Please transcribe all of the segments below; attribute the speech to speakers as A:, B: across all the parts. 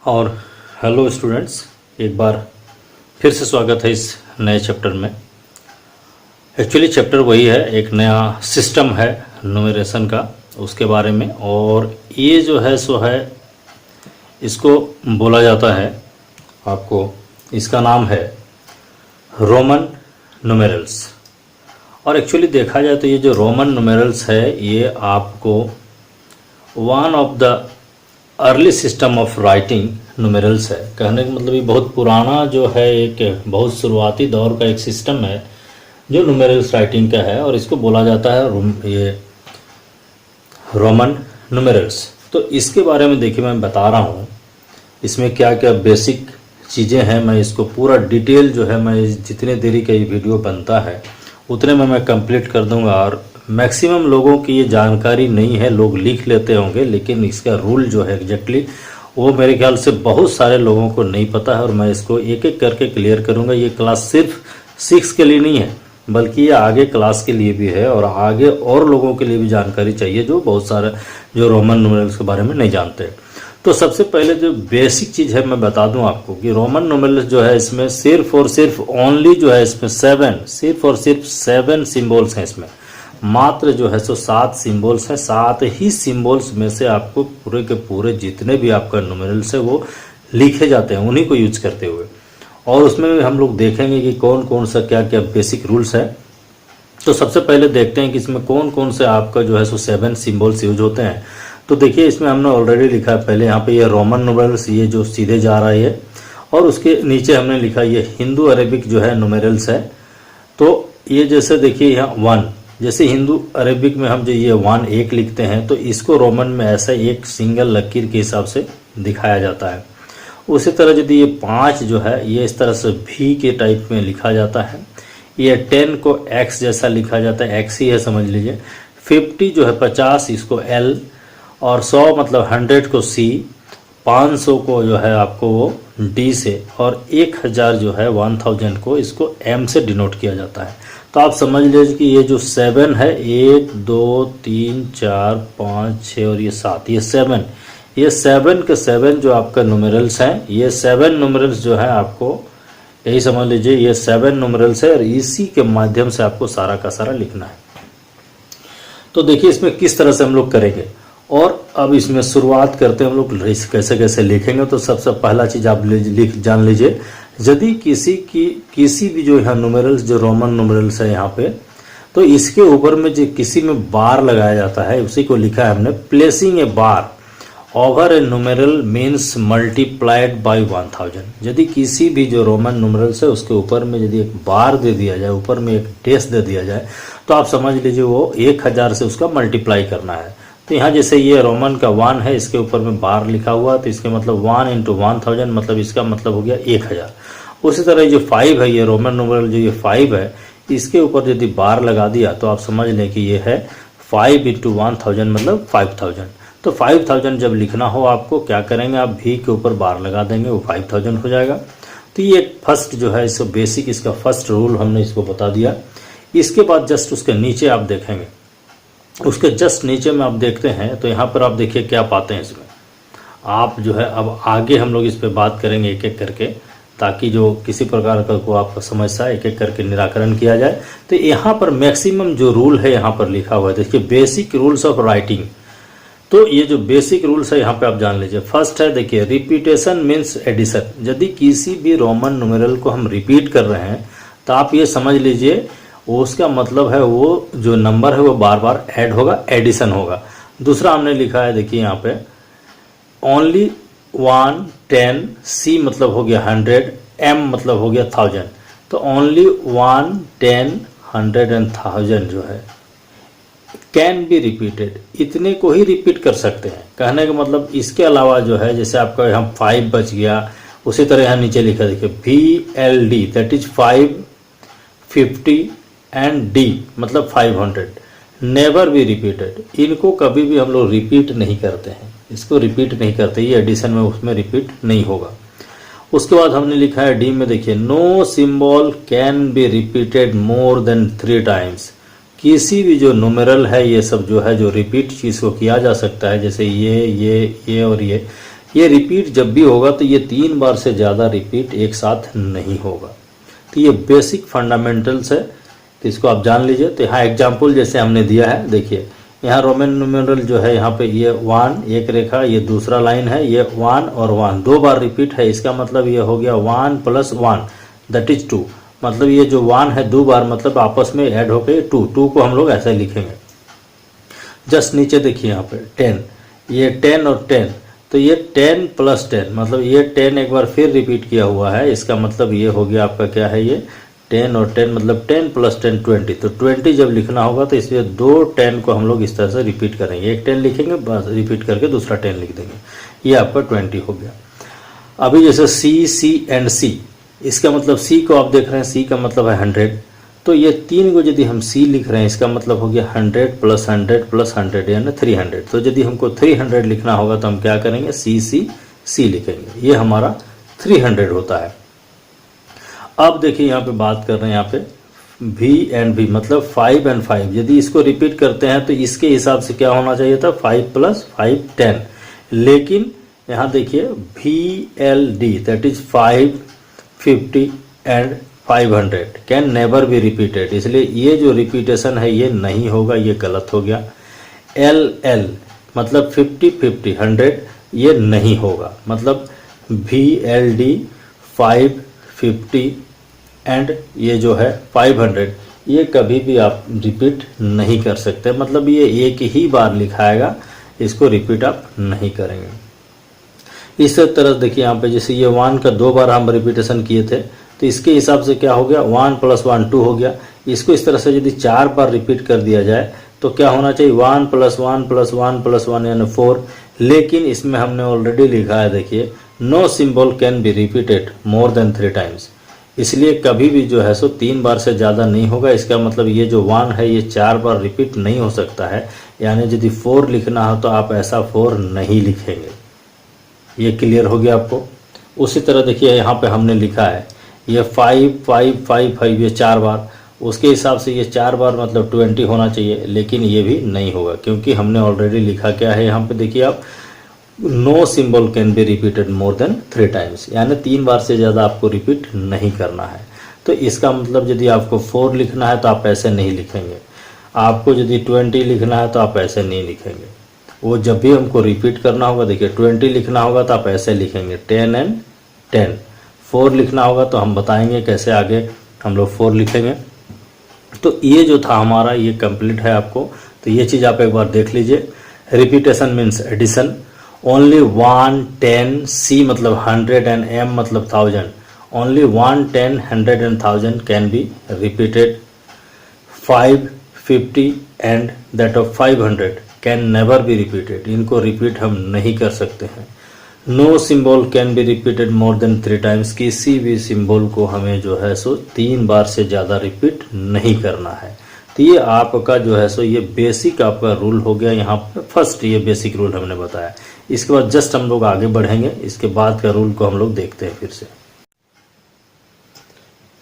A: और hello students, एक बार फिर से स्वागत है इस नए चैप्टर में। एक्चुअली चैप्टर वही है, एक नया सिस्टम है न्यूमरेशन का, उसके बारे में। और ये जो है सो है, इसको बोला जाता है, आपको इसका नाम है रोमन न्यूमेरल्स। और एक्चुअली देखा जाए तो ये जो रोमन न्यूमेरल्स है, ये आपको one of the early system of writing numerals है। कहने का मतलब ये बहुत पुराना जो है, एक बहुत शुरुआती दौर का एक सिस्टम है जो न्यूमेरल्स राइटिंग का है, और इसको बोला जाता है ये रोमन न्यूमेरल्स। तो इसके बारे में देखिए, मैं बता रहा हूँ इसमें क्या क्या बेसिक चीज़ें हैं। मैं इसको पूरा डिटेल जो है, मैं जितने देरी का ये वीडियो बनता है उतने में मैं कंप्लीट कर दूंगा। और मैक्सिमम लोगों की ये जानकारी नहीं है, लोग लिख लेते होंगे, लेकिन इसका रूल जो है एग्जैक्टली वो मेरे ख्याल से बहुत सारे लोगों को नहीं पता है। और मैं इसको एक एक करके क्लियर करूंगा। ये क्लास सिर्फ 6 के लिए नहीं है, बल्कि ये आगे क्लास के लिए भी है, और आगे और लोगों के लिए भी जानकारी चाहिए जो बहुत सारे जो रोमन न्यूमेरल्स के बारे में नहीं जानते। तो सबसे पहले जो बेसिक चीज़ है मैं बता दूं आपको कि रोमन न्यूमेरल्स जो है, इसमें सिर्फ और सिर्फ ओनली जो है, इसमें 7 सिर्फ और सिर्फ 7 सिम्बल्स हैं। इसमें मात्र जो है सो 7 सिम्बल्स हैं। 7 ही सिम्बल्स में से आपको पूरे के पूरे जितने भी आपका न्यूमेरल्स है वो लिखे जाते हैं, उन्हीं को यूज करते हुए। और उसमें हम लोग देखेंगे कि कौन कौन सा क्या क्या बेसिक रूल्स है। तो सबसे पहले देखते हैं कि इसमें कौन कौन से आपका जो है सो 7 सिम्बल्स यूज होते हैं। तो देखिए, इसमें हमने ऑलरेडी लिखा है पहले, यहाँ पे ये रोमन न्यूमेरल्स, ये जो सीधे जा रहा है ये, और उसके नीचे हमने लिखा ये हिंदू अरेबिक जो है न्यूमेरल्स है। तो ये जैसे देखिए यहाँ 1, जैसे हिंदू अरेबिक में हम जो ये 1 1 लिखते हैं, तो इसको रोमन में ऐसा एक सिंगल लकीर के हिसाब से दिखाया जाता है। उसी तरह यदि ये 5 जो है, ये इस तरह से भी के टाइप में लिखा जाता है। ये 10 को x जैसा लिखा जाता है, x ही है समझ लीजिए। 50 जो है 50, इसको L, और 100 मतलब 100 को C, 500 को जो है आपको वो D से, और 1000 जो है 1000 को इसको M से डिनोट किया जाता है। तो आप समझ लीजिए कि ये जो 7 है, 1 2 3 4 5 6 और ये 7, ये 7, ये 7 के 7 जो आपका न्यूमेरल्स हैं, ये 7 न्यूमेरल्स जो है आपको यही समझ लीजिए, ये 7 न्यूमेरल्स है, और इसी के माध्यम से आपको सारा का सारा लिखना है। तो देखिए इसमें किस तरह से हम लोग करेंगे, और अब इसमें शुरुआत करते हैं हम लोग कैसे कैसे लिखेंगे। तो सबसे पहला चीज़ आप जान लीजिए, यदि किसी भी जो यहाँ न्यूमेरल्स जो रोमन न्यूमेरल्स है यहाँ पे, तो इसके ऊपर में जो किसी में बार लगाया जाता है, उसी को लिखा है हमने, placing A bar over A numeral means multiplied by 1000। यदि किसी भी जो रोमन न्यूमेरल्स है उसके ऊपर में यदि एक बार दे दिया जाए, ऊपर में एक डेस दे दिया जाए, तो आप समझ लीजिए वो 1000 से उसका मल्टीप्लाई करना है। तो यहाँ जैसे ये रोमन का 1 है, इसके ऊपर में बार लिखा हुआ, तो इसके मतलब 1 × 1000 मतलब इसका मतलब हो गया 1000। उसी तरह जो 5 है, ये रोमन न्यूमेरल जो ये 5 है, इसके ऊपर यदि बार लगा दिया तो आप समझ लें कि ये है 5 × 1000 मतलब 5000। तो 5000 जब लिखना हो आपको क्या करेंगे, आप भी के ऊपर बार लगा देंगे, वो 5000 हो जाएगा। तो ये फर्स्ट जो है इसको बेसिक, इसका फर्स्ट रूल हमने इसको बता दिया। इसके बाद जस्ट उसके नीचे आप देखेंगे, उसके जस्ट नीचे में आप देखते हैं तो यहाँ पर आप देखिए क्या पाते हैं इसमें। आप जो है अब आगे हम लोग इस पर बात करेंगे एक एक करके, ताकि जो किसी प्रकार का को आपका समस्या एक एक करके निराकरण किया जाए। तो यहाँ पर मैक्सिमम जो रूल है यहाँ पर लिखा हुआ है, देखिए बेसिक रूल्स ऑफ राइटिंग। तो ये जो बेसिक रूल्स है यहाँ पे आप जान लीजिए। फर्स्ट है, देखिए रिपीटेशन मीन्स एडिशन। यदि किसी भी रोमन न्यूमेरल को हम रिपीट कर रहे हैं तो आप ये समझ लीजिए उसका मतलब है वो जो नंबर है वो बार बार ऐड होगा, एडिशन होगा। दूसरा हमने लिखा है, देखिए यहाँ पे ओनली 1 10, C मतलब हो गया 100, M मतलब हो गया 1000। तो ओनली 1 10 100 एंड 1000 जो है कैन बी रिपीटेड, इतने को ही रिपीट कर सकते हैं। कहने का मतलब इसके अलावा जो है, जैसे आपका यहाँ 5 बच गया, उसी तरह यहाँ नीचे लिखा देखिए VLD that is 5 50 and D मतलब 500, नेवर बी रिपीटेड। इनको कभी भी हम लोग रिपीट नहीं करते हैं, इसको रिपीट नहीं करते, ये एडिशन में उसमें रिपीट नहीं होगा। उसके बाद हमने लिखा है D में, देखिए no symbol can be repeated more than 3 times. किसी भी जो न्यूमेरल है ये सब जो है जो रिपीट चीज़ को किया जा सकता है, जैसे ये और ये ये रिपीट जब भी होगा तो ये 3 बार से ज़्यादा रिपीट एक साथ नहीं होगा। तो ये बेसिक फंडामेंटल्स है, तो इसको आप जान लीजिए। तो यहाँ एग्जाम्पल जैसे हमने दिया है, देखिए यहाँ रोमन न्यूमेरल जो है यहाँ पे ये 1 एक रेखा, ये दूसरा लाइन है, ये 1 और 1 2 बार रिपीट है। इसका मतलब ये हो गया 1 + 1 दैट इज 2। मतलब ये जो 1 है 2 बार, मतलब आपस में ऐड होकर 2 को हम लोग ऐसे लिखेंगे। जस्ट नीचे देखिए यहाँ पे 10, ये 10 और 10, तो ये 10 + 10 मतलब ये 10 एक बार फिर रिपीट किया हुआ है। इसका मतलब ये हो गया आपका क्या है, ये 10 और 10 मतलब 10 + 10 20। तो 20 जब लिखना होगा तो इसलिए 2 10 को हम लोग इस तरह से रिपीट करेंगे। एक 10 लिखेंगे, बस रिपीट करके दूसरा 10 लिख देंगे, ये आपका 20 हो गया। अभी जैसे C एंड C, इसका मतलब C को आप देख रहे हैं, C का मतलब है 100, तो ये 3 को यदि हम C लिख रहे हैं, इसका मतलब हो गया 100 + 100 + 100 यानी 300। तो यदि हमको 300 लिखना होगा तो हम क्या करेंगे, C लिखेंगे, ये हमारा 300 होता है। अब देखिए यहाँ पे बात कर रहे हैं यहाँ पे V एंड V मतलब 5 एंड 5, यदि इसको रिपीट करते हैं तो इसके हिसाब से क्या होना चाहिए था, 5 + 5 10। लेकिन यहाँ देखिए VLD that is 5 50 and 500 can never be repeated, इसलिए ये जो रिपीटेशन है ये नहीं होगा, ये गलत हो गया। LL मतलब 50 50 100, ये नहीं होगा, मतलब VLD 5 50 एंड ये जो है 500, ये कभी भी आप रिपीट नहीं कर सकते, मतलब ये एक ही बार लिखाएगा, इसको रिपीट आप नहीं करेंगे। इस तरह देखिए यहाँ पे जैसे ये 1 का 2 बार हम रिपीटेशन किए थे, तो इसके हिसाब से क्या हो गया, 1 + 1 2 हो गया। इसको इस तरह से यदि 4 बार रिपीट कर दिया जाए तो क्या होना चाहिए, 1 + 1 + 1 + 1 यानी 4। लेकिन इसमें हमने ऑलरेडी लिखा है, देखिए no symbol can be repeated more than 3 times, इसलिए कभी भी जो है सो 3 बार से ज़्यादा नहीं होगा। इसका मतलब ये जो 1 है ये 4 बार रिपीट नहीं हो सकता है, यानी यदि 4 लिखना हो तो आप ऐसा 4 नहीं लिखेंगे। ये क्लियर हो गया आपको। उसी तरह देखिए यहाँ पे हमने लिखा है ये 5 5 5 5 ये 4 बार, उसके हिसाब से ये 4 बार मतलब 20 होना चाहिए, लेकिन ये भी नहीं होगा क्योंकि हमने ऑलरेडी लिखा क्या है यहाँ पे देखिए आप, no symbol can be repeated more than 3 times, यानी 3 बार से ज़्यादा आपको रिपीट नहीं करना है। तो इसका मतलब यदि आपको 4 लिखना है तो आप ऐसे नहीं लिखेंगे, आपको यदि 20 लिखना है तो आप ऐसे नहीं लिखेंगे। वो जब भी हमको रिपीट करना होगा, देखिए 20 लिखना होगा तो आप ऐसे लिखेंगे 10 एंड 10। 4 लिखना होगा तो हम बताएंगे कैसे आगे हम लोग 4 लिखेंगे। तो ये जो था हमारा ये कंप्लीट है आपको, तो ये चीज़ आप एक बार देख लीजिए। Repetition means addition, only 1 10 C मतलब 100 एंड M मतलब 1000, only 1 10 100 and 1000 can be repeated. 5 50 and that of 500 can never be repeated, इनको रिपीट हम नहीं कर सकते हैं। No symbol can be repeated more than 3 times, किसी भी सिंबल को हमें जो है सो 3 बार से ज़्यादा रिपीट नहीं करना है। तो ये आपका जो है सो ये बेसिक आपका रूल हो गया यहाँ पर। फर्स्ट ये बेसिक रूल हमने बताया, इसके बाद जस्ट हम लोग आगे बढ़ेंगे, इसके बाद का रूल को हम लोग देखते हैं फिर से।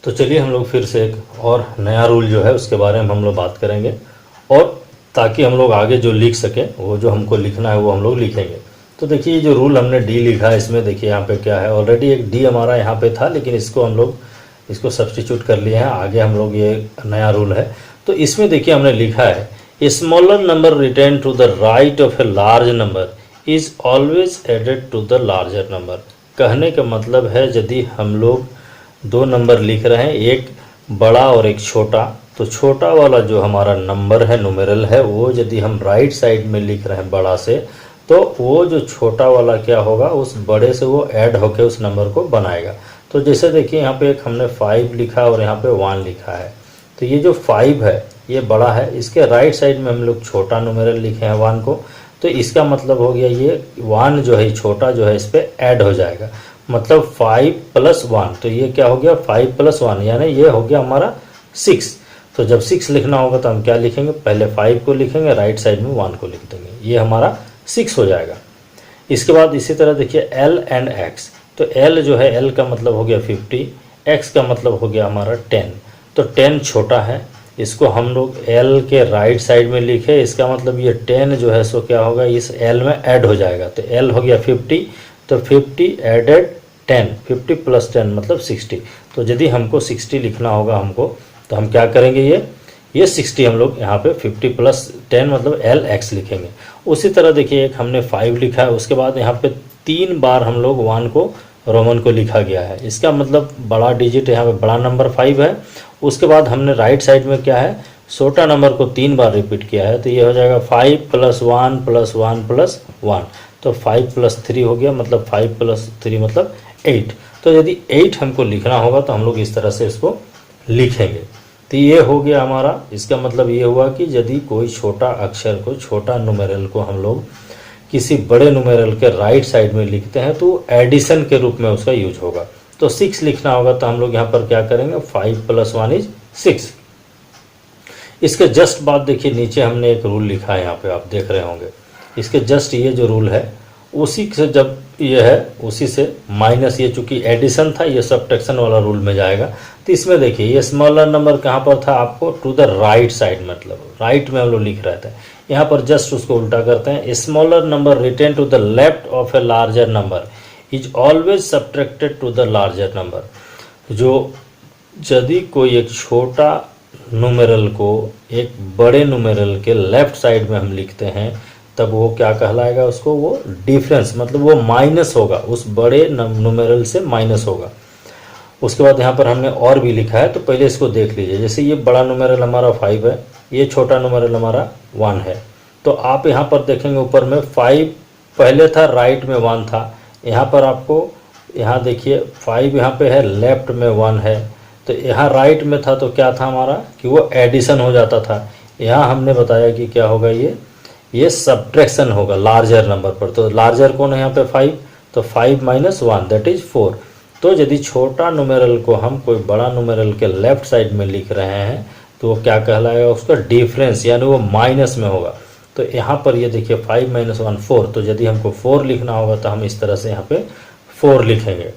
A: तो चलिए हम लोग फिर से एक और नया रूल जो है उसके बारे में हम लोग बात करेंगे, और ताकि हम लोग आगे जो लिख सकें वो जो हमको लिखना है वो हम लोग लिखेंगे। तो देखिए जो रूल हमने डी लिखा है, इसमें देखिए यहाँ पे क्या है, ऑलरेडी एक डी हमारा यहाँ पे था, लेकिन इसको हम लोग इसको सब्स्टिट्यूट कर लिए हैं, आगे हम लोग ये नया रूल है। तो इसमें देखिए हमने लिखा है, a smaller number return to the right of a large number is always added to the larger number. कहने का मतलब है यदि हम लोग 2 नंबर लिख रहे हैं, एक बड़ा और एक छोटा, तो छोटा वाला जो हमारा नंबर है न्यूमेरल है वो यदि हम राइट साइड में लिख रहे हैं बड़ा से, तो वो जो छोटा वाला क्या होगा उस बड़े से वो ऐड होके उस नंबर को बनाएगा। तो जैसे देखिए यहाँ पे एक हमने 5 लिखा और यहाँ पे 1 लिखा है, तो ये जो 5 है ये बड़ा है, इसके राइट साइड में हम लोग छोटा न्यूमेरल लिखे हैं 1 को, तो इसका मतलब हो गया ये 1 जो है छोटा जो है इस पर ऐड हो जाएगा, मतलब 5 + 1, तो ये क्या हो गया 5 + 1 यानी ये हो गया हमारा 6। तो जब 6 लिखना होगा तो हम क्या लिखेंगे, पहले 5 को लिखेंगे, राइट साइड में 1 को लिख देंगे, ये हमारा 6 हो जाएगा। इसके बाद इसी तरह देखिए L एंड X, तो L जो है L का मतलब हो गया 50, X का मतलब हो गया हमारा 10, तो 10 छोटा है, इसको हम लोग L के राइट साइड में लिखे, इसका मतलब ये 10 जो है सो क्या होगा इस L में ऐड हो जाएगा, तो L हो गया 50, तो 50 एडेड 10, 50 प्लस 10 मतलब 60। तो यदि हमको 60 लिखना होगा हमको, तो हम क्या करेंगे, ये 60 हम लोग यहाँ पे 50 प्लस 10 मतलब LX लिखेंगे। उसी तरह देखिए एक हमने 5 लिखा है, उसके बाद यहाँ पे 3 बार हम लोग 1 को रोमन को लिखा गया है। इसका मतलब बड़ा डिजिट यहाँ पे बड़ा नंबर 5 है। उसके बाद हमने राइट साइड में क्या है, छोटा नंबर को 3 बार रिपीट किया है, तो ये हो जाएगा 5 प्लस 1 प्लस 1 प्लस 1, तो 5 प्लस 3 हो गया, मतलब 5 प्लस 3 मतलब 8। तो यदि 8 हमको लिखना होगा तो हम लोग इस तरह से इसको लिखेंगे। तो ये हो गया हमारा। इसका मतलब ये हुआ कि यदि कोई छोटा अक्षर को, छोटा न्यूमेरल को हम लोग किसी बड़े न्यूमेरल के राइट साइड में लिखते हैं तो एडिशन के रूप में उसका यूज होगा। तो 6 लिखना होगा तो हम लोग यहाँ पर क्या करेंगे, 5 प्लस 1 इज 6। इसके जस्ट बाद देखिए नीचे हमने एक रूल लिखा है, यहाँ पे आप देख रहे होंगे। इसके जस्ट ये जो रूल है उसी से, जब ये है उसी से माइनस, ये चूंकि एडिशन था ये सब्ट्रैक्शन वाला रूल में जाएगा। तो इसमें देखिए ये स्मॉलर नंबर कहाँ पर था, आपको टू द राइट साइड, मतलब राइट में हम लोग लिख रहे थे। यहाँ पर जस्ट उसको उल्टा करते हैं, smaller number written to the left of a larger number is always subtracted to the larger number. जो यदि कोई एक छोटा न्यूमेरल को एक बड़े न्यूमेरल के लेफ्ट साइड में हम लिखते हैं, तब वो क्या कहलाएगा, उसको वो डिफरेंस, मतलब वो माइनस होगा, उस बड़े न्यूमेरल से माइनस होगा। उसके बाद यहाँ पर हमने और भी लिखा है, तो पहले इसको देख लीजिए। जैसे ये बड़ा न्यूमेरल हमारा 5 है, ये छोटा न्यूमेरल हमारा 1 है। तो आप यहाँ पर देखेंगे ऊपर में 5 पहले था, राइट में 1 था। यहाँ पर आपको यहाँ देखिए 5 यहाँ पे है, लेफ्ट में 1 है। तो यहाँ राइट में था तो क्या था हमारा कि वो एडिशन हो जाता था। यहाँ हमने बताया कि क्या होगा, ये सब्ट्रैक्शन होगा लार्जर नंबर पर। तो लार्जर कौन है यहाँ पे 5, तो 5 माइनस 1 दैट इज 4। तो यदि छोटा न्यूमेरल को हम कोई बड़ा न्यूमेरल के लेफ्ट साइड में लिख रहे हैं तो वो क्या कहलाएगा, उसका डिफरेंस, यानी वो माइनस में होगा। तो यहाँ पर ये देखिए 5 माइनस 1 4। तो यदि हमको 4 लिखना होगा तो हम इस तरह से यहाँ पे 4 लिखेंगे।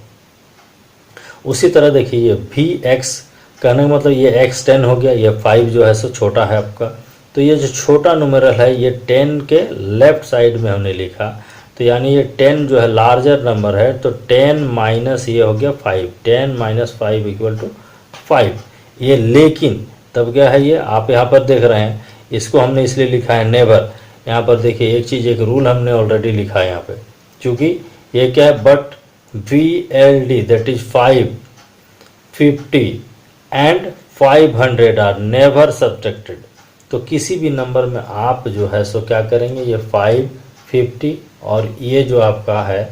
A: उसी तरह देखिए ये VX कहने का मतलब ये X 10 हो गया, ये 5 जो है सो छोटा है आपका। तो ये जो छोटा न्यूमेरल है ये 10 के लेफ्ट साइड में हमने लिखा, तो यानी ये 10 जो है लार्जर नंबर है। तो 10 माइनस ये हो गया 5, 10 माइनस 5 इक्वल टू 5। ये लेकिन तब क्या है, ये आप यहाँ पर देख रहे हैं, इसको हमने इसलिए लिखा है नेवर। यहाँ पर देखिए एक चीज़, एक रूल हमने ऑलरेडी लिखा है यहाँ पे, क्योंकि ये क्या है, but VLD that is 5, 50 and 500 are never subtracted. तो किसी भी नंबर में आप जो है सो क्या करेंगे, ये 5, 50 और ये जो आपका है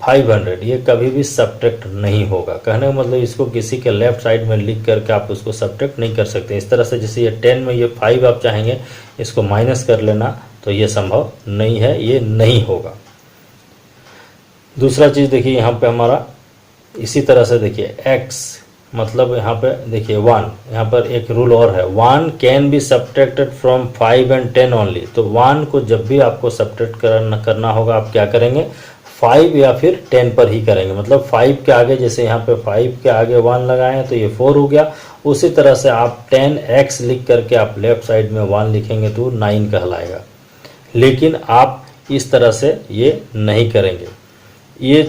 A: 500, ये कभी भी सब्ट्रैक्ट नहीं होगा। कहने का मतलब इसको किसी के लेफ्ट साइड में लिख करके आप उसको सब्ट्रैक्ट नहीं कर सकते। इस तरह से जैसे ये 10 में ये 5 आप चाहेंगे इसको माइनस कर लेना, तो ये संभव नहीं है, ये नहीं होगा। दूसरा चीज़ देखिए यहाँ पे हमारा इसी तरह से देखिए x मतलब यहाँ पे देखिए 1, यहाँ पर एक रूल और है, 1 can be subtracted from 5 and 10 only. तो 1 को जब भी आपको सब्ट्रैक्ट करना होगा आप क्या करेंगे, 5 या फिर 10 पर ही करेंगे। मतलब 5 के आगे, जैसे यहाँ पे 5 के आगे 1 लगाए तो ये 4 हो गया। उसी तरह से आप 10x लिख करके आप लेफ्ट साइड में 1 लिखेंगे तो 9 कहलाएगा। लेकिन आप इस तरह से ये नहीं करेंगे। ये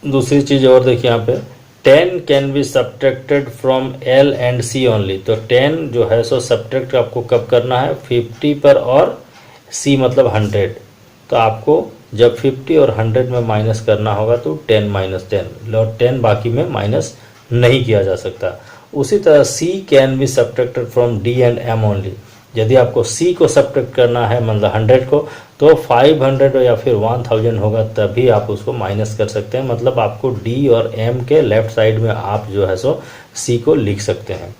A: दूसरी चीज़ और देखिए यहाँ पे 10 can be subtracted from L and C only. तो 10 जो है सो सब्ट्रैक्ट आपको कब करना है, 50 पर और C मतलब 100। तो आपको जब 50 और 100 में माइनस करना होगा तो 10 माइनस 10, और 10 बाकी में माइनस नहीं किया जा सकता। उसी तरह C can be subtracted from D and M only. यदि आपको C को सब्ट्रैक्ट करना है मतलब 100 को, तो 500 या फिर 1000 होगा, तभी आप उसको माइनस कर सकते हैं। मतलब आपको D और M के लेफ्ट साइड में आप जो है सो C को लिख सकते हैं।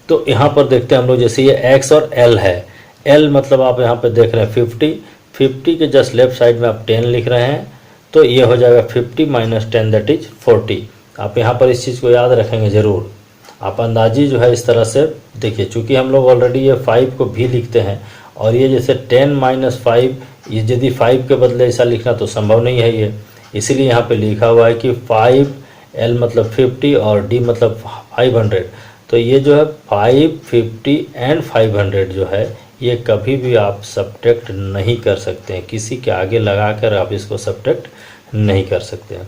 A: तो यहाँ पर देखते हैं हम लोग, जैसे ये X और L है। L मतलब आप यहाँ पे देख रहे हैं 50 के जस्ट लेफ्ट साइड में आप 10 लिख रहे हैं, तो ये हो जाएगा 50 माइनस 10 दैट इज 40। आप यहाँ पर इस चीज़ को याद रखेंगे ज़रूर। आप अंदाजी जो है इस तरह से देखिए, चूँकि हम लोग ऑलरेडी ये 5 को भी लिखते हैं, और ये जैसे 10 माइनस 5, ये यदि 5 के बदले ऐसा लिखना तो संभव नहीं है ये, इसीलिए यहाँ पे लिखा हुआ है कि 5L मतलब 50 और D मतलब 500। तो ये जो है 5, 50 एंड 500 जो है ये कभी भी आप सब्ट्रैक्ट नहीं कर सकते हैं, किसी के आगे लगा कर आप इसको सब्ट्रैक्ट नहीं कर सकते हैं।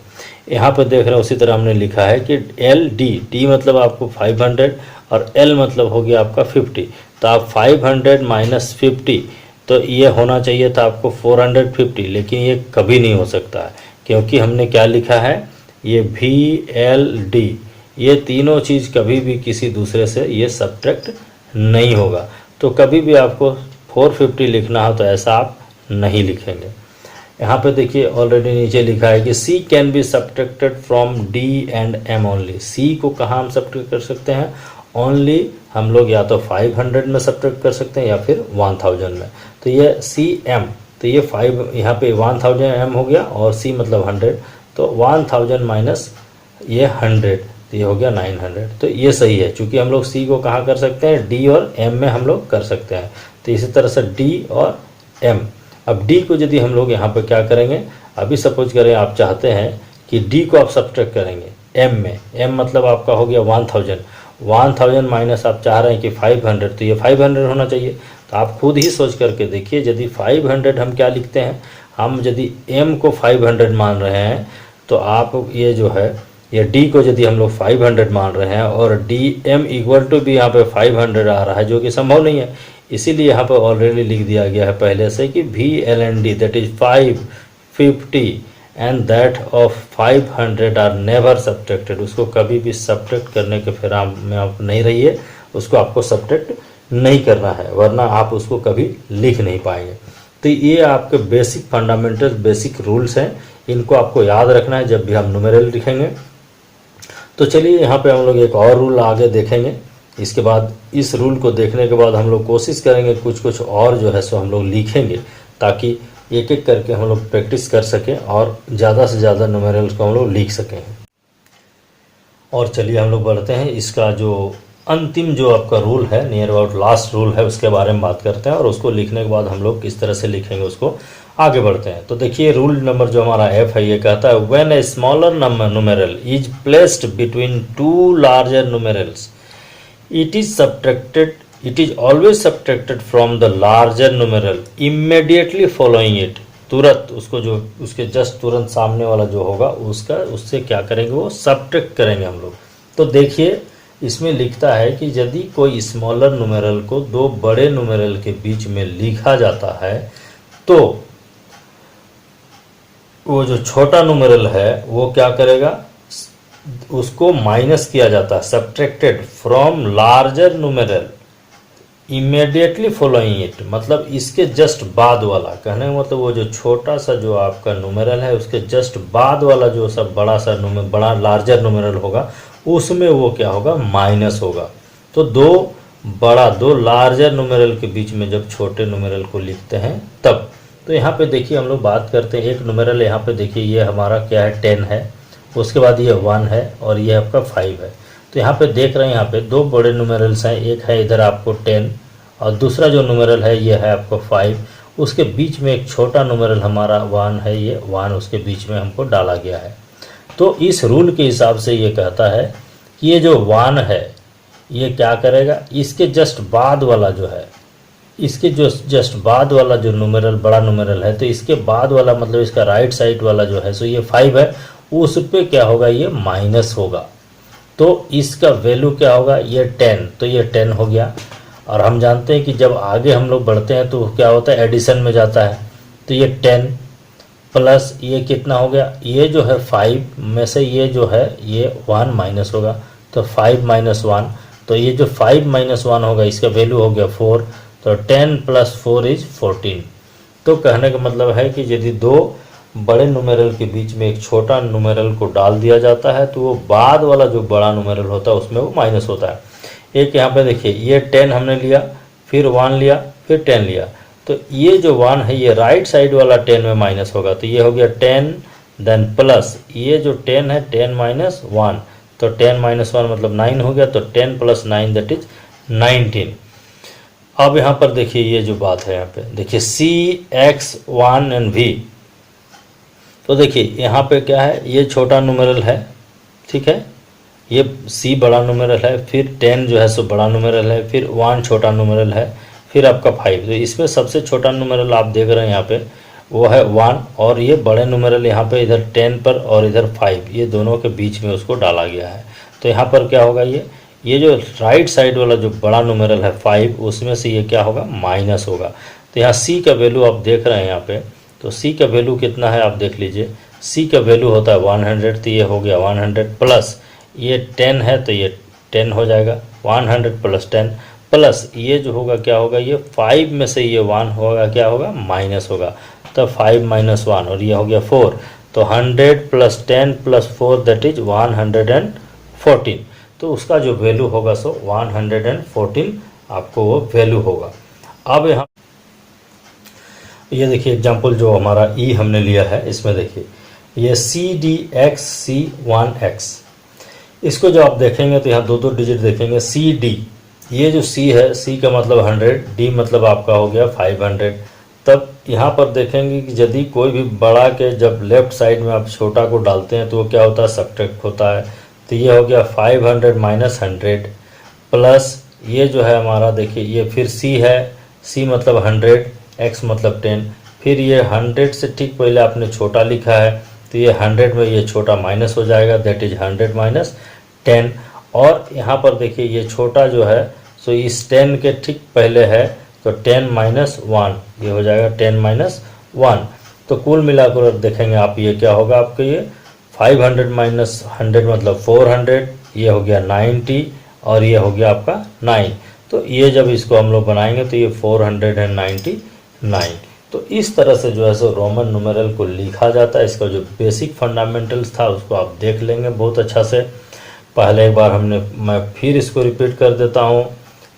A: यहाँ पर देख रहे हैं उसी तरह हमने लिखा है कि डी मतलब आपको 500 और एल मतलब हो गया आपका 50। तो आप 500 माइनस 50, तो ये होना चाहिए था आपको 450, लेकिन ये कभी नहीं हो सकता है, क्योंकि हमने क्या लिखा है, ये VLD, ये तीनों चीज़ कभी भी किसी दूसरे से ये सब्ट्रैक्ट नहीं होगा। तो कभी भी आपको 450 लिखना हो तो ऐसा आप नहीं लिखेंगे। यहाँ पे देखिए ऑलरेडी नीचे लिखा है कि C can be subtracted from D and M only. C को कहाँ हम सब्ट्रैक्ट कर सकते हैं, ओनली हम लोग या तो 500 में सब्ट्रैक्ट कर सकते हैं या फिर 1000 में। तो ये CM, तो ये 5 यहाँ पे 1000 M हो गया और C मतलब 100, तो 1000 माइनस ये 100, तो ये हो गया 900। तो ये सही है, क्योंकि हम लोग C को कहाँ कर सकते हैं, D और M में हम लोग कर सकते हैं। तो इसी तरह से D और M। अब D को यदि हम लोग यहाँ पर क्या करेंगे, अभी सपोज करें आप चाहते हैं कि D को आप सब्ट्रैक्ट करेंगे M में, M मतलब आपका हो गया 1000 माइनस आप चाह रहे हैं कि 500, तो ये 500 होना चाहिए। तो आप खुद ही सोच करके देखिए, यदि 500 हम क्या लिखते हैं, हम यदि M को 500 मान रहे हैं तो आप ये जो है ये D को यदि हम लोग 500 मान रहे हैं और DM इक्वल टू भी यहाँ पे 500 आ रहा है, जो कि संभव नहीं है। इसीलिए यहाँ पर ऑलरेडी लिख दिया गया है पहले से कि VLND that is 550 and that of 500 are never subtracted. उसको कभी भी सब्ट्रैक्ट करने के फिर में आप नहीं रहिए, उसको आपको सब्ट्रैक्ट नहीं करना है, वरना आप उसको कभी लिख नहीं पाएंगे। तो ये आपके बेसिक फंडामेंटल बेसिक रूल्स हैं, इनको आपको याद रखना है जब भी हम न्यूमेरल लिखेंगे। तो चलिए यहाँ पे हम लोग एक और रूल आगे देखेंगे। इसके बाद इस रूल को देखने के बाद हम लोग कोशिश करेंगे कुछ और जो है सो हम लोग लिखेंगे, ताकि एक एक करके हम लोग प्रैक्टिस कर सकें और ज़्यादा से ज़्यादा न्यूमेरल्स को हम लोग लिख सकें। और चलिए हम लोग बढ़ते हैं, इसका जो अंतिम जो आपका रूल है, नियर अबाउट लास्ट रूल है, उसके बारे में बात करते हैं और उसको लिखने के बाद हम लोग किस तरह से लिखेंगे उसको आगे बढ़ते हैं। तो देखिए रूल नंबर जो हमारा F है, ये कहता है when A smaller number numeral is placed between two larger numerals it is always subtracted from the larger numeral immediately following it। तुरंत उसको जो उसके जस्ट तुरंत सामने वाला जो होगा उससे क्या करेंगे, वो सब्ट्रैक्ट करेंगे हम लोग। तो देखिए इसमें लिखता है कि यदि कोई स्मॉलर न्यूमेरल को दो बड़े न्यूमेरल के बीच में लिखा जाता है तो वो जो छोटा न्यूमेरल है वो क्या करेगा, उसको माइनस किया जाता है, subtracted from larger numeral immediately following it. मतलब इसके जस्ट बाद वाला, कहने का मतलब वो जो छोटा सा जो आपका न्यूमेरल है उसके जस्ट बाद वाला जो सब बड़ा लार्जर न्यूमेरल होगा उसमें वो क्या होगा, माइनस होगा। तो दो लार्जर न्यूमेरल के बीच में जब छोटे न्यूमेरल को लिखते हैं तब। तो यहाँ पे देखिए हम लोग बात करते हैं, एक न्यूमेरल यहाँ पे देखिए ये हमारा क्या है, 10 है, उसके बाद ये 1 है और ये आपका 5 है। तो यहाँ पे देख रहे हैं, यहाँ पे दो बड़े न्यूमेरल्स हैं, एक है इधर आपको 10 और दूसरा जो न्यूमेरल है ये है आपको 5। उसके बीच में एक छोटा न्यूमेरल हमारा 1 है, ये 1 उसके बीच में हमको डाला गया है। तो इस रूल के हिसाब से ये कहता है कि ये जो 1 है ये क्या करेगा, इसके जस्ट बाद वाला जो है, इसके जो जस्ट बाद वाला जो न्यूमेरल बड़ा न्यूमेरल है, तो इसके बाद वाला मतलब इसका राइट साइड वाला जो है सो ये 5 है, उस पे क्या होगा, ये माइनस होगा। तो इसका वैल्यू क्या होगा, ये 10, तो ये 10 हो गया। और हम जानते हैं कि जब आगे हम लोग बढ़ते हैं तो क्या होता है, एडिशन में जाता है। तो ये 10 प्लस ये कितना हो गया, ये जो है 5 में से ये जो है ये 1 माइनस होगा, तो 5 माइनस 1, तो ये जो 5 माइनस 1 होगा इसका वैल्यू हो गया 4, तो 10 प्लस 4 इज 14। तो कहने का मतलब है कि यदि दो बड़े न्यूमेरल के बीच में एक छोटा न्यूमेरल को डाल दिया जाता है तो वो बाद वाला जो बड़ा न्यूमेरल होता है उसमें वो माइनस होता है। एक यहाँ पे देखिए ये 10 हमने लिया, फिर 1 लिया, फिर 10 लिया, तो ये जो 1 है ये राइट साइड वाला 10 में माइनस होगा, तो ये हो गया 10 देन प्लस ये जो 10 है 10 माइनस 1, तो 10 माइनस 1 मतलब 9 हो गया, तो 10 प्लस 9 दैट इज 19। अब यहाँ पर देखिए ये जो बात है, यहाँ पे देखिए C, X, 1 एंड V। तो देखिए यहाँ पे क्या है, ये छोटा न्यूमेरल है, ठीक है, ये C बड़ा न्यूमेरल है, फिर 10 जो है सो बड़ा न्यूमेरल है, फिर 1 छोटा न्यूमेरल है, फिर आपका 5। तो इसमें सबसे छोटा न्यूमेरल आप देख रहे हैं यहाँ पे वो है 1, और ये बड़े न्यूमेरल यहाँ पे इधर 10 पर और इधर 5, ये दोनों के बीच में उसको डाला गया है। तो यहाँ पर क्या होगा, ये जो राइट साइड वाला जो बड़ा न्यूमेरल है 5, उसमें से ये क्या होगा, माइनस होगा। तो यहाँ C का वैल्यू आप देख रहे हैं यहाँ पे, तो C का वैल्यू कितना है आप देख लीजिए। C का वैल्यू होता है 100, तो ये हो गया 100 प्लस ये 10 है तो ये 10 हो जाएगा, 100 प्लस 10 प्लस ये जो होगा क्या होगा, ये 5 में से ये 1 होगा क्या होगा, माइनस होगा। तो 5 माइनस 1 और ये हो गया 4, तो 100 प्लस 10 प्लस 4 दैट इज 114। तो उसका जो वैल्यू होगा सो 114 आपको वो वैल्यू होगा। अब यहाँ ये देखिए एग्जाम्पल जो हमारा ई हमने लिया है, इसमें देखिए ये CDXC1X, इसको जो आप देखेंगे तो यहाँ दो डिजिट देखेंगे CD, ये जो C है, C का मतलब 100, D मतलब आपका हो गया 500। तब यहाँ पर देखेंगे कि यदि कोई भी बड़ा के जब लेफ्ट साइड में आप छोटा को डालते हैं तो वो क्या होता है, सब्ट्रैक्ट होता है। तो ये हो गया 500 माइनस 100 प्लस ये जो है हमारा देखिए ये फिर C है, C मतलब 100, X मतलब 10, फिर ये 100 से ठीक पहले आपने छोटा लिखा है तो ये 100 में ये छोटा माइनस हो जाएगा, दैट इज 100 माइनस 10। और यहाँ पर देखिए ये छोटा जो है सो इस 10 के ठीक पहले है, तो 10 माइनस 1 ये हो जाएगा 10 माइनस 1। तो कुल मिलाकर देखेंगे आप ये क्या होगा आपके, ये 500 माइनस 100 मतलब 400, ये हो गया 90 और ये हो गया आपका 9। तो ये जब इसको हम लोग बनाएंगे तो ये 499। तो इस तरह से जो है सो रोमन न्यूमेरल को लिखा जाता है। इसका जो बेसिक फंडामेंटल्स था उसको आप देख लेंगे बहुत अच्छा से। पहले एक बार मैं फिर इसको रिपीट कर देता हूँ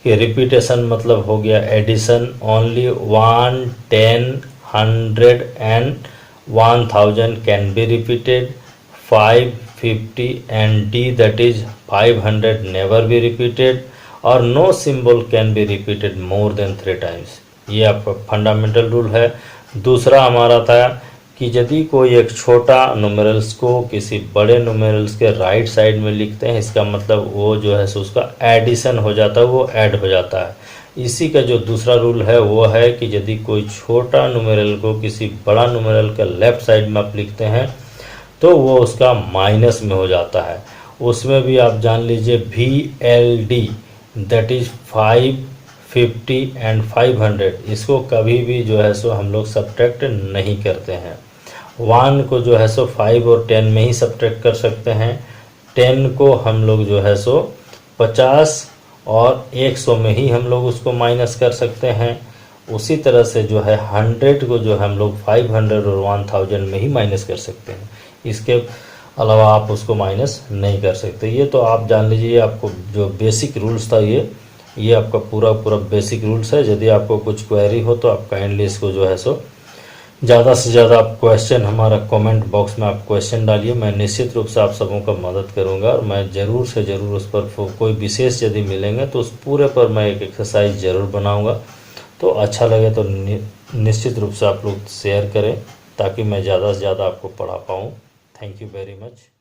A: कि रिपीटेशन मतलब हो गया addition, only 1, 10, 100 and 1000 can be repeated, 5, 50 and D that is 500 never be repeated, और no symbol can be repeated more than 3 times. ये आपका फंडामेंटल रूल है। दूसरा हमारा था कि यदि कोई एक छोटा न्यूमेरल्स को किसी बड़े न्यूमेरल्स के राइट साइड में लिखते हैं, इसका मतलब वो जो है सो उसका एडिशन हो जाता है, वो ऐड हो जाता है। इसी का जो दूसरा रूल है वो है कि यदि कोई छोटा न्यूमेरल को किसी बड़ा न्यूमेरल के लेफ्ट साइड में आप लिखते हैं तो वो उसका माइनस में हो जाता है। उसमें भी आप जान लीजिए VLD दैट इज 5, 50 एंड 500, इसको कभी भी जो है सो हम लोग सब्ट्रैक्ट नहीं करते हैं। 1 को जो है सो 5 और 10 में ही सब्ट्रैक्ट कर सकते हैं, 10 को हम लोग जो है सो 50 और 100 में ही हम लोग उसको माइनस कर सकते हैं। उसी तरह से जो है 100 को जो हम लोग 500 और 1000 में ही माइनस कर सकते हैं, इसके अलावा आप उसको माइनस नहीं कर सकते। ये तो आप जान लीजिए, आपको जो बेसिक रूल्स था ये आपका पूरा बेसिक रूल्स है। यदि आपको कुछ क्वेरी हो तो आप काइंडली इसको जो है सो ज़्यादा से ज़्यादा आप क्वेश्चन हमारा कमेंट बॉक्स में आप क्वेश्चन डालिए, मैं निश्चित रूप से आप सबों का मदद करूंगा और मैं ज़रूर से ज़रूर उस पर कोई विशेष यदि मिलेंगे तो उस पूरे पर मैं एक एक्सरसाइज ज़रूर बनाऊंगा। तो अच्छा लगे तो निश्चित रूप से आप लोग शेयर करें ताकि मैं ज़्यादा से ज़्यादा आपको पढ़ा पाऊँ। Thank you very much.